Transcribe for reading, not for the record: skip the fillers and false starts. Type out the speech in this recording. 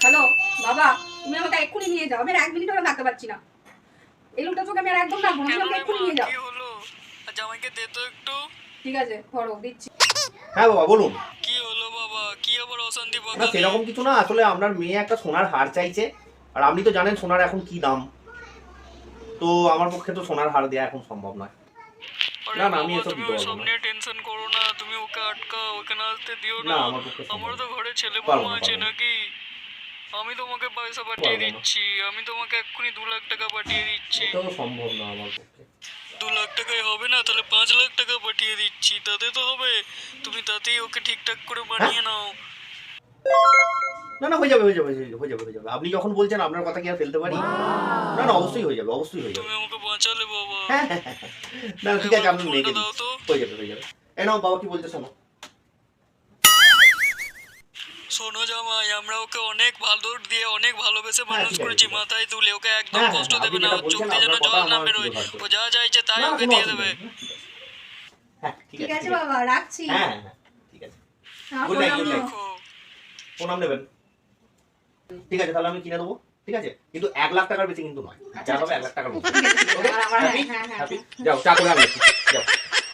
Hello বাবা, তুমি আমাকে এক্ষুনি নিয়ে যাও, আমি আর 1 মিনিট হলে থাকতে পারছি না। এই লোকটা চোখে আমি আর একদম থাকবো না, তুমি আমাকে এক্ষুনি নিয়ে যাও। কি হলো? জামাইকে দে তো একটু। ঠিক আছে, ধরো দিচ্ছি। হ্যাঁ বাবা বলুন। কি হলো বাবা? কি আবার অশান্তি না পাকালি? সেরকম কিছু না, আসলে আপনার মেয়ে একটা সোনার হার চাইছে, আর আপনি তো জানেন সোনার এখন কি দাম, তো আমার পক্ষে তো সোনার হার দেওয়া এখন সম্ভব নয়। আরে না, না, আমি বাবা, এসব তুমি দিতে ওই পারবো সব না। নিয়ে টেনশন করো না, তুমি ওকে আটকাও, ওখানে আসতে দিও না, না। আমার পক্ষে সম্ভব আমারও তো না। ঘরে ছেলে পারবো বৌমা না, আছে পারবো না। নাকি? আমি তোমাকে পয়সা পাঠিয়ে পারবো না। দিচ্ছি, আমি তোমাকে এক্ষুনি 2 লাখ টাকা পাঠিয়ে দিচ্ছি। এটাও সম্ভব না আমার পক্ষে। 2 লাখ টাকায় হবে না, তাহলে 5 লাখ টাকা পাঠিয়ে দিচ্ছি, তাতে তো হবে। তুমি তাতেই ওকে ঠিকঠাক করে বানিয়ে নাও। না না, হয়ে যাবে হয়ে যাবে হয়ে যাবে হয়ে যাবে হয়ে যাবে। আপনি যখন বলছেন আপনার কথা কি আর ফেলতে পারি? না না, অবশ্যই হয়ে যাবে, অবশ্যই হয়ে যাবে। তুমি আমাকে বাঁচালে বাবা। হ্যাঁ হ্যাঁ হ্যাঁ, না ঠিক আছে, আপনার মেয়েকে দাও তো। হয়ে যাবে হয়ে যাবে। এই নাও বাবা কি বলতে শোনো। শোনো জামাই, আমরা ওকে অনেক ভাদর দিয়ে অনেক ভালোবেসে হ্যাঁ, মানুষ ঠিক আছে, করেছি, ঠিক আছে। মাথায় তুলে ওকে একদম হ্যাঁ, কষ্ট হ্যাঁ, দেবে আপনি না, যেটা ওর চোখ বলছেন, দিয়ে যেন আপনার কথা জল না আমার বেরোয়। শিরোধার্য। ও যা চাইছে তাই না, ওকে কোনো দিয়ে অসুবিধা দেবে। নেই। হ্যাঁ ঠিক ঠিক আছে আছে বাবা, রাখছি। হ্যাঁ হ্যাঁ হ্যাঁ, ঠিক আছে। হ্যাঁ, Good night, প্রণাম good নিও। night. প্রণাম নেবেন। ঠিক আছে, তাহলে আমি কিনে দেবো। ঠিক আছে, কিন্তু 1 লাখ টাকার বেশি কিন্তু নয়, যা হবে 1 লাখ টাকার মধ্যে। ঠিক আছে, Okay? আমার Happy? হ্যাঁ হ্যাঁ Happy? হ্যাঁ। যাও চা করে আনবে, যাও।